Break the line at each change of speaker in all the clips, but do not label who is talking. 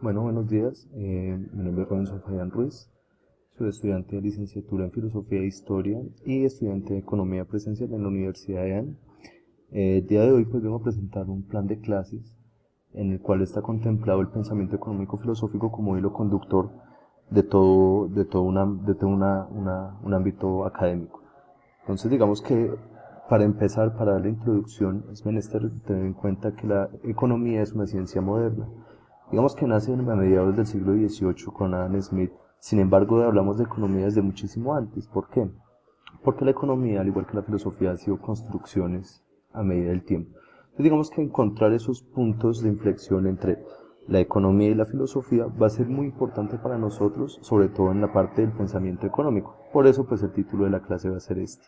Bueno, buenos días. Mi nombre es Robinson Fabián Ruiz. Soy estudiante de licenciatura en Filosofía e Historia y estudiante de Economía Presencial en la Universidad de AN. El día de hoy pues vengo a presentar un plan de clases en el cual está contemplado el pensamiento económico filosófico como hilo conductor de todo un ámbito académico. Entonces digamos que para empezar, para dar la introducción, es menester tener en cuenta que la economía es una ciencia moderna. Digamos que nace a mediados del siglo XVIII con Adam Smith. Sin embargo, hablamos de economía desde muchísimo antes. ¿Por qué? Porque la economía, al igual que la filosofía, ha sido construcciones a medida del tiempo. Entonces, digamos que encontrar esos puntos de inflexión entre la economía y la filosofía va a ser muy importante para nosotros, sobre todo en la parte del pensamiento económico. Por eso, pues el título de la clase va a ser este.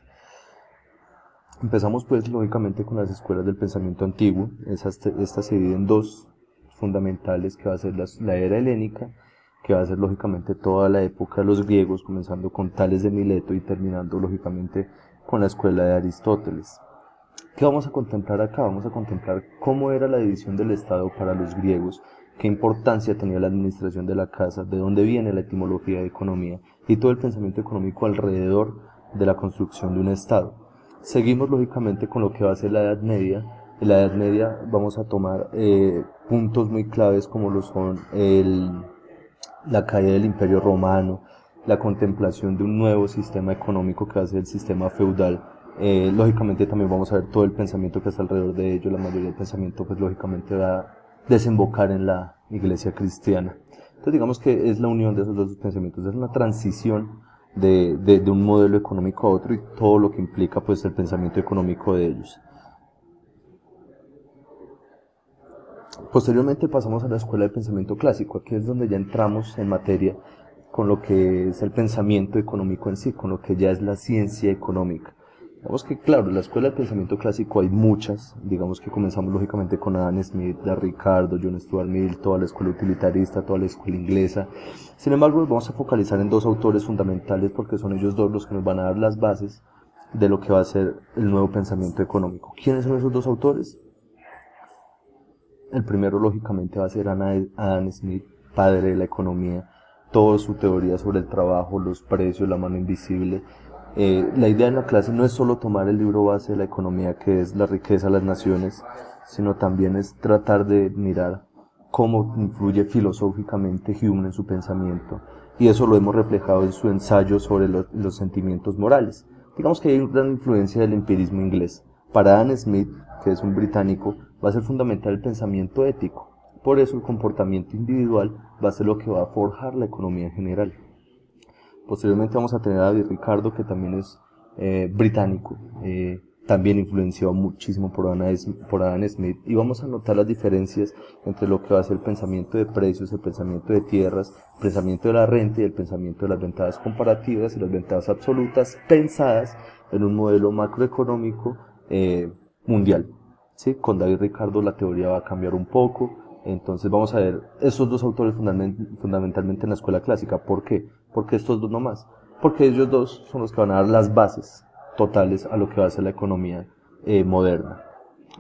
Empezamos pues lógicamente con las escuelas del pensamiento antiguo. Esta se divide en dos fundamentales, que va a ser la era helénica, que va a ser lógicamente toda la época de los griegos, comenzando con Tales de Mileto y terminando lógicamente con la escuela de Aristóteles. ¿Qué vamos a contemplar acá? Vamos a contemplar cómo era la división del Estado para los griegos, qué importancia tenía la administración de la casa, de dónde viene la etimología de economía y todo el pensamiento económico alrededor de la construcción de un Estado. Seguimos lógicamente con lo que va a ser la Edad Media. En la Edad Media vamos a tomar puntos muy claves como lo son la caída del Imperio Romano, la contemplación de un nuevo sistema económico que va a ser el sistema feudal. Lógicamente también vamos a ver todo el pensamiento que está alrededor de ello. La mayoría del pensamiento pues lógicamente va a desembocar en la iglesia cristiana. Entonces digamos que es la unión de esos dos pensamientos, es una transición de un modelo económico a otro y todo lo que implica pues el pensamiento económico de ellos. Posteriormente pasamos a la escuela de pensamiento clásico. Aquí es donde ya entramos en materia con lo que es el pensamiento económico en sí, con lo que ya es la ciencia económica. Digamos que, claro, en la escuela de pensamiento clásico hay muchas. Digamos que comenzamos lógicamente con Adam Smith, Ricardo, John Stuart Mill, toda la escuela utilitarista, toda la escuela inglesa. Sin embargo, nos vamos a focalizar en dos autores fundamentales porque son ellos dos los que nos van a dar las bases de lo que va a ser el nuevo pensamiento económico. ¿Quiénes son esos dos autores? El primero, lógicamente, va a ser Adam Smith, padre de la economía, toda su teoría sobre el trabajo, los precios, la mano invisible. La idea en la clase no es solo tomar el libro base de la economía, que es la riqueza de las naciones, sino también es tratar de mirar cómo influye filosóficamente Hume en su pensamiento. Y eso lo hemos reflejado en su ensayo sobre los sentimientos morales. Digamos que hay una gran influencia del empirismo inglés. Para Adam Smith, que es un británico, va a ser fundamental el pensamiento ético. Por eso el comportamiento individual va a ser lo que va a forjar la economía en general. Posteriormente vamos a tener a David Ricardo, que también es británico, también influenciado muchísimo por Adam Smith, y vamos a notar las diferencias entre lo que va a ser el pensamiento de precios, el pensamiento de tierras, el pensamiento de la renta y el pensamiento de las ventajas comparativas y las ventajas absolutas pensadas en un modelo macroeconómico mundial. ¿Sí? Con David Ricardo la teoría va a cambiar un poco. Entonces vamos a ver estos dos autores fundamentalmente en la escuela clásica. ¿Por qué? Porque estos dos nomás. Porque ellos dos son los que van a dar las bases totales a lo que va a ser la economía moderna.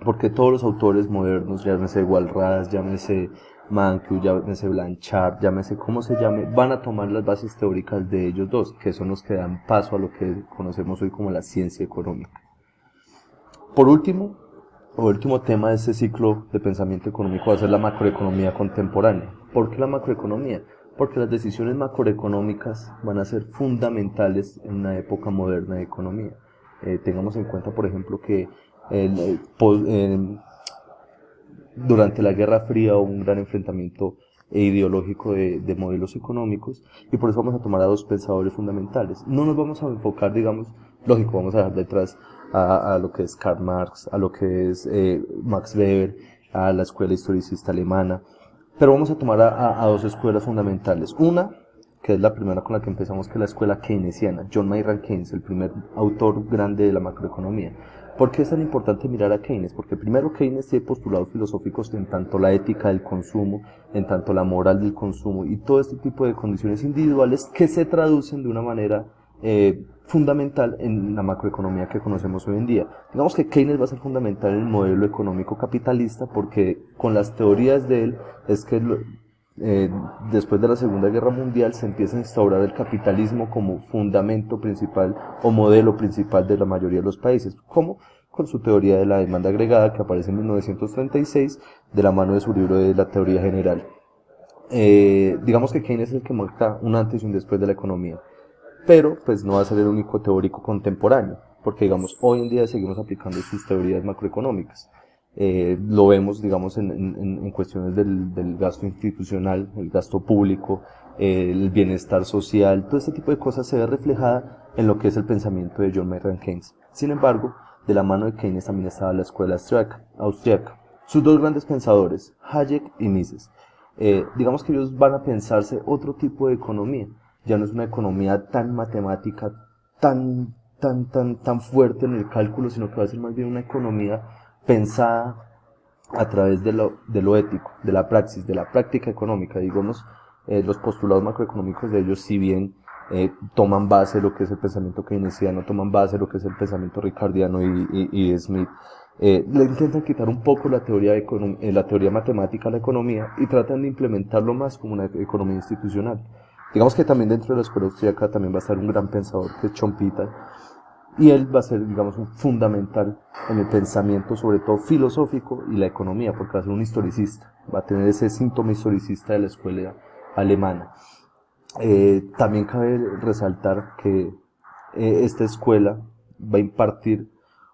Porque todos los autores modernos, llámese Walras, llámese Mankiw, llámese Blanchard, llámese como se llame, van a tomar las bases teóricas de ellos dos, que son los que dan paso a lo que conocemos hoy como la ciencia económica. Por último, el último tema de este ciclo de pensamiento económico va a ser la macroeconomía contemporánea. ¿Por qué la macroeconomía? Porque las decisiones macroeconómicas van a ser fundamentales en una época moderna de economía. Tengamos en cuenta, por ejemplo, que durante la Guerra Fría hubo un gran enfrentamiento ideológico de modelos económicos, y por eso vamos a tomar a dos pensadores fundamentales. No nos vamos a enfocar, digamos, lógico, vamos a dejar detrás a lo que es Karl Marx, a lo que es Max Weber, a la escuela historicista alemana, pero vamos a tomar a dos escuelas fundamentales. Una, que es la primera con la que empezamos, que es la escuela keynesiana, John Maynard Keynes, el primer autor grande de la macroeconomía. ¿Por qué es tan importante mirar a Keynes? Porque primero Keynes tiene postulados filosóficos en tanto la ética del consumo, en tanto la moral del consumo y todo este tipo de condiciones individuales que se traducen de una manera fundamental en la macroeconomía que conocemos hoy en día. Digamos que Keynes va a ser fundamental en el modelo económico capitalista porque con las teorías de él es que eh, después de la Segunda Guerra Mundial se empieza a instaurar el capitalismo como fundamento principal o modelo principal de la mayoría de los países, como con su teoría de la demanda agregada que aparece en 1936 de la mano de su libro de la teoría general. Digamos que Keynes es el que marca un antes y un después de la economía, pero pues no va a ser el único teórico contemporáneo, porque digamos hoy en día seguimos aplicando sus teorías macroeconómicas. Lo vemos, digamos, en cuestiones del gasto institucional, el gasto público, el bienestar social, todo este tipo de cosas se ve reflejada en lo que es el pensamiento de John Maynard Keynes. Sin embargo, de la mano de Keynes también estaba la escuela austriaca. Sus dos grandes pensadores, Hayek y Mises. Digamos que ellos van a pensarse otro tipo de economía. Ya no es una economía tan matemática, tan fuerte en el cálculo, sino que va a ser más bien una economía pensada a través de lo ético, de la praxis, de la práctica económica. Digamos, los postulados macroeconómicos de ellos, si bien toman base lo que es el pensamiento keynesiano, toman base lo que es el pensamiento ricardiano y Smith, le intentan quitar un poco la teoría matemática a la economía y tratan de implementarlo más como una economía institucional. Digamos que también dentro de la escuela austríaca también va a estar un gran pensador que es Schumpeter, y él va a ser, digamos, un fundamental en el pensamiento, sobre todo filosófico y la economía, porque va a ser un historicista, va a tener ese síntoma historicista de la escuela alemana. También cabe resaltar que esta escuela va a impartir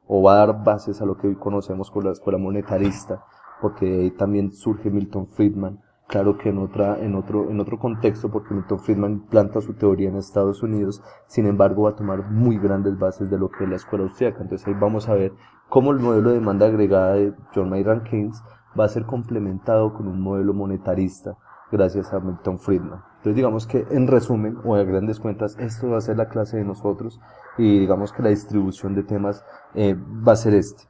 o va a dar bases a lo que hoy conocemos como la escuela monetarista, porque de ahí también surge Milton Friedman. Claro que en otro contexto, porque Milton Friedman planta su teoría en Estados Unidos, sin embargo va a tomar muy grandes bases de lo que es la escuela austríaca. Entonces ahí vamos a ver cómo el modelo de demanda agregada de John Maynard Keynes va a ser complementado con un modelo monetarista gracias a Milton Friedman. Entonces digamos que en resumen o a grandes cuentas esto va a ser la clase de nosotros y digamos que la distribución de temas va a ser este.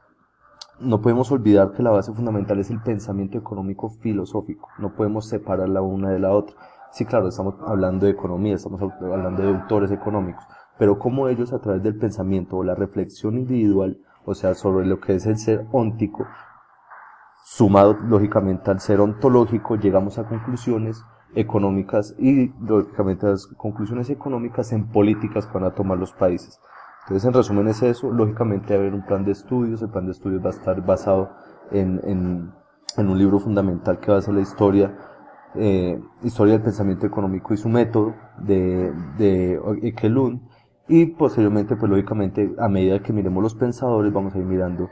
No podemos olvidar que la base fundamental es el pensamiento económico filosófico, no podemos separar la una de la otra. Sí, claro, estamos hablando de economía, estamos hablando de autores económicos, pero cómo ellos a través del pensamiento o la reflexión individual, o sea, sobre lo que es el ser óntico, sumado lógicamente al ser ontológico, llegamos a conclusiones económicas y lógicamente a las conclusiones económicas en políticas que van a tomar los países. Entonces, en resumen es eso, lógicamente va a haber un plan de estudios, el plan de estudios va a estar basado en un libro fundamental que va a ser la historia del pensamiento económico y su método de Ekelund, y posteriormente, pues lógicamente, a medida que miremos los pensadores, vamos a ir mirando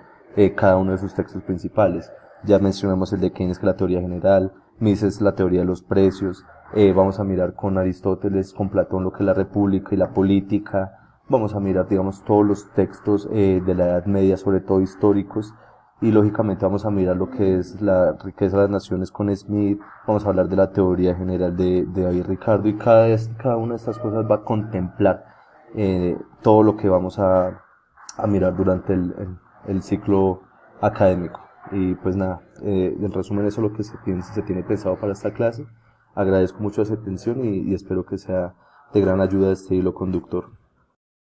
cada uno de sus textos principales. Ya mencionamos el de Keynes, que es la teoría general, Mises, la teoría de los precios, vamos a mirar con Aristóteles, con Platón, lo que es la república y la política, vamos a mirar, digamos, todos los textos de la Edad Media, sobre todo históricos, y lógicamente vamos a mirar lo que es la riqueza de las naciones con Smith, vamos a hablar de la teoría general de David Ricardo, y cada una de estas cosas va a contemplar todo lo que vamos a mirar durante el ciclo académico. Y pues nada, en resumen eso es lo que se tiene pensado para esta clase. Agradezco mucho su atención y espero que sea de gran ayuda este hilo conductor.